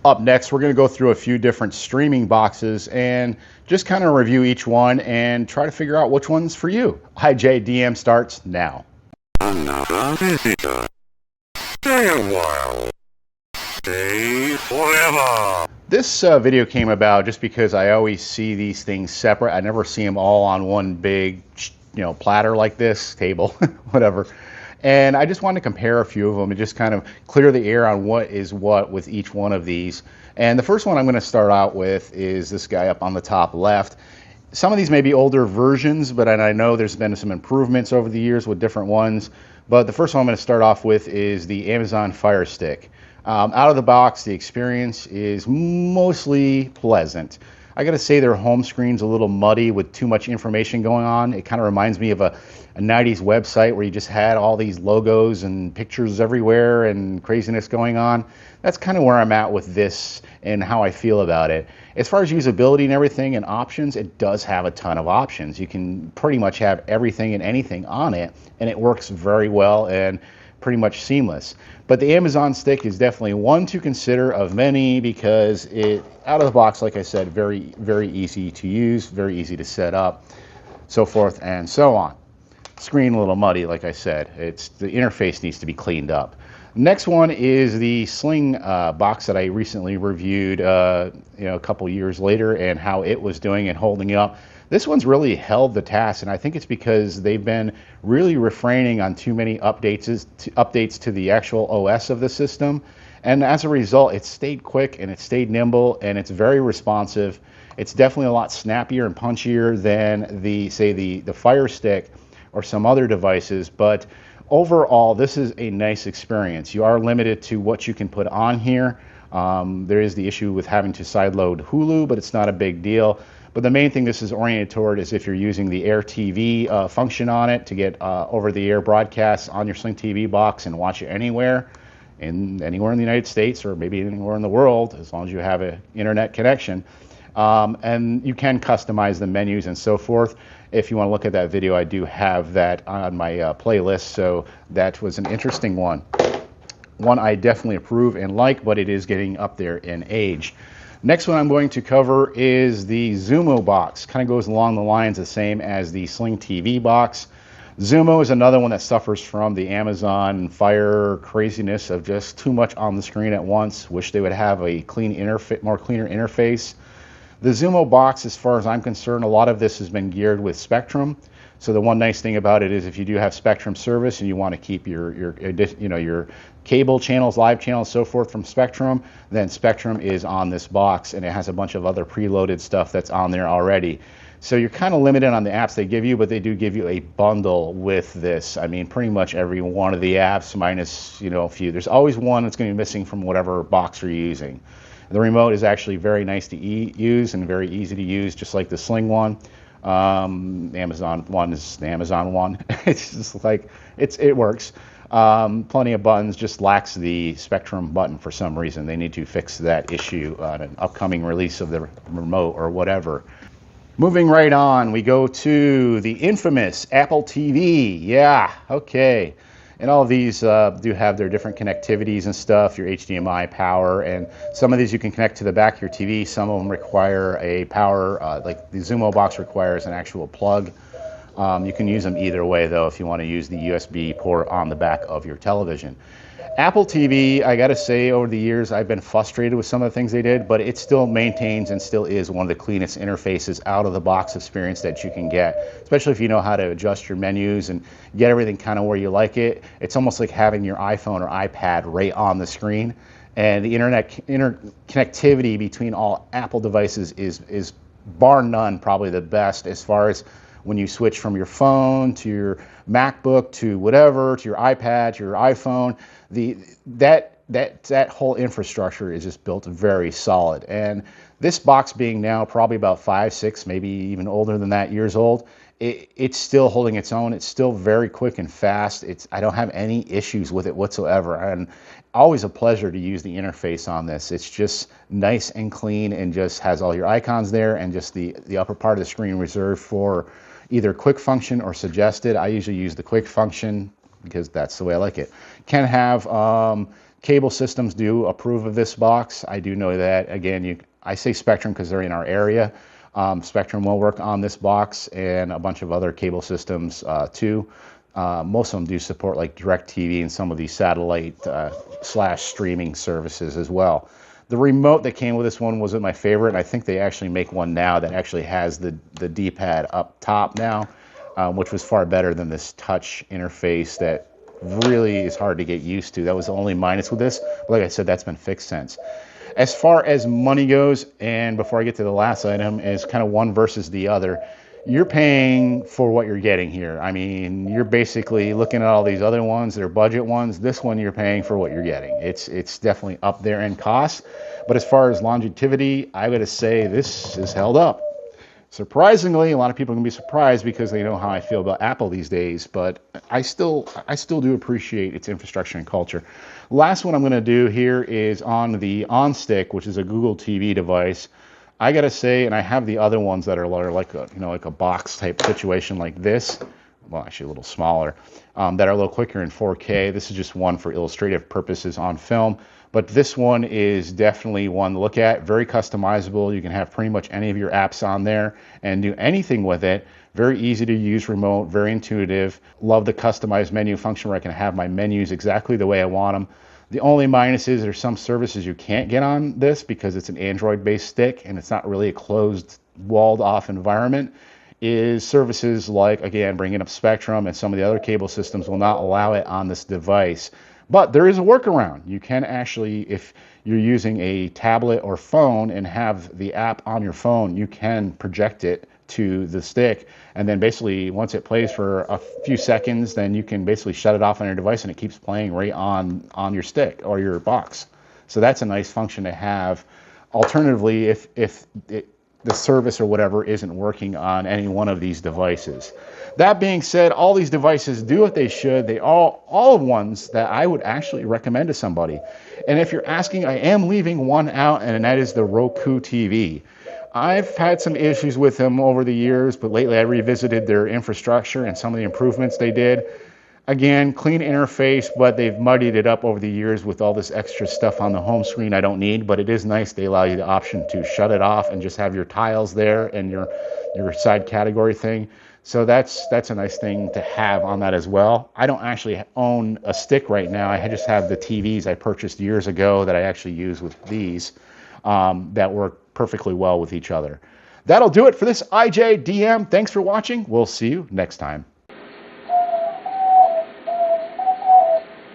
Up next, we're going to go through a few different streaming boxes and just kind of review each one and try to figure out which one's for you. ijdm starts now. Another visitor. Stay a while. Stay forever. This video came about just because I always see these things separate. I never see them all on one big, platter like this, table, whatever. And I just wanted to compare a few of them and just kind of clear the air on what is what with each one of these. And the first one I'm going to start out with is this guy up on the top left. Some of these may be older versions, but I know there's been some improvements over the years with different ones. But the first one I'm going to start off with is the Amazon Fire Stick. Out of the box, the experience is mostly pleasant. I gotta say their home screen's a little muddy with too much information going on. It kind of reminds me of a 90s website where you just had all these logos and pictures everywhere and craziness going on. That's kind of where I'm at with this and how I feel about it. As far as usability and everything and options, it does have a ton of options. You can pretty much have everything and anything on it, and it works very well and pretty much seamless. But the Amazon Stick is definitely one to consider of many because it, out of the box, like I said, very, very easy to use, very easy to set up, so forth and so on. Screen a little muddy, like I said. The interface needs to be cleaned up. Next one is the Sling box that I recently reviewed a couple years later and how it was doing and holding up. This one's really held the task, and I think it's because they've been really refraining on too many updates to the actual OS of the system. And as a result, it's stayed quick and it's stayed nimble and it's very responsive. It's definitely a lot snappier and punchier than the Fire Stick or some other devices. But overall, this is a nice experience. You are limited to what you can put on here. There is the issue with having to sideload Hulu, but it's not a big deal. But the main thing this is oriented toward is if you're using the Air TV function on it to get over-the-air broadcasts on your Sling TV box and watch it anywhere in the United States or maybe anywhere in the world, as long as you have an internet connection. And you can customize the menus and so forth. If you want to look at that video, I do have that on my playlist, so that was an interesting one. One I definitely approve and like, but it is getting up there in age. Next one I'm going to cover is the Zumo box. Kind of goes along the lines the same as the Sling TV box. Zumo is another one that suffers from the Amazon Fire craziness of just too much on the screen at once. Wish they would have a more cleaner interface. The Zumo box, as far as I'm concerned, a lot of this has been geared with Spectrum. So the one nice thing about it is if you do have Spectrum service and you want to keep your cable channels, live channels, so forth from Spectrum, then Spectrum is on this box and it has a bunch of other preloaded stuff that's on there already. So you're kind of limited on the apps they give you, but they do give you a bundle with this. I mean, pretty much every one of the apps minus, a few. There's always one that's going to be missing from whatever box you're using. The remote is actually very nice to use and very easy to use, just like the Sling one. The Amazon one is the Amazon one. It's just like, it works. Plenty of buttons, just lacks the Spectrum button for some reason. They need to fix that issue on an upcoming release of the remote or whatever. Moving right on, we go to the infamous Apple TV. Yeah, okay. And all of these do have their different connectivities and stuff, your HDMI power, and some of these you can connect to the back of your TV. Some of them require a power, like the Zumo box requires an actual plug. You can use them either way, though, if you want to use the USB port on the back of your television. Apple TV, I got to say, over the years, I've been frustrated with some of the things they did, but it still maintains and still is one of the cleanest interfaces out of the box experience that you can get, especially if you know how to adjust your menus and get everything kind of where you like it. It's almost like having your iPhone or iPad right on the screen. And the interconnectivity between all Apple devices is bar none probably the best as far as when you switch from your phone to your MacBook to whatever, to your iPad, to your iPhone. That whole infrastructure is just built very solid. And this box being now probably about 5, 6, maybe even older than that years old, it's still holding its own. It's still very quick and fast. I don't have any issues with it whatsoever. And always a pleasure to use the interface on this. It's just nice and clean and just has all your icons there and just the upper part of the screen reserved for either quick function or suggested. I usually use the quick function because that's the way I like it. Can cable systems do approve of this box. I do know that. Again, I say Spectrum because they're in our area. Spectrum will work on this box and a bunch of other cable systems too. Most of them do support like DirecTV and some of these satellite slash streaming services as well. The remote that came with this one wasn't my favorite. I think they actually make one now that actually has the D-pad up top now, which was far better than this touch interface that really is hard to get used to. That was the only minus with this. But like I said, that's been fixed since. As far as money goes, and before I get to the last item, is kind of one versus the other. You're paying for what you're getting here. I mean, you're basically looking at all these other ones, they're budget ones. This one you're paying for what you're getting. It's definitely up there in cost. But as far as longevity, I would say this is held up. Surprisingly, a lot of people are going to be surprised because they know how I feel about Apple these days, but I still do appreciate its infrastructure and culture. Last one I'm going to do here is on the On Stick, which is a Google TV device. I gotta say, and I have the other ones that are like a like a box type situation like this. Well, actually a little smaller, that are a little quicker in 4K. This is just one for illustrative purposes on film, but this one is definitely one to look at. Very customizable. You can have pretty much any of your apps on there and do anything with it. Very easy to use remote, very intuitive. Love the customized menu function where I can have my menus exactly the way I want them. The only minus is there's some services you can't get on this because it's an Android-based stick and it's not really a closed, walled-off environment. Is services like, again, bringing up Spectrum and some of the other cable systems will not allow it on this device. But there is a workaround. You can actually, if you're using a tablet or phone and have the app on your phone, you can project it to the stick, and then basically once it plays for a few seconds, then you can basically shut it off on your device and it keeps playing right on your stick or your box. So that's a nice function to have. Alternatively, if the service or whatever isn't working on any one of these devices. That being said, all these devices do what they should. They all ones that I would actually recommend to somebody. And if you're asking, I am leaving one out, and that is the Roku TV. I've had some issues with them over the years, but lately I revisited their infrastructure and some of the improvements they did. Again, clean interface, but they've muddied it up over the years with all this extra stuff on the home screen I don't need, but it is nice they allow you the option to shut it off and just have your tiles there and your side category thing. So that's a nice thing to have on that as well. I don't actually own a stick right now. I just have the TVs I purchased years ago that I actually use with these that work perfectly well with each other. That'll do it for this ijdm. Thanks for watching. We'll see you next time.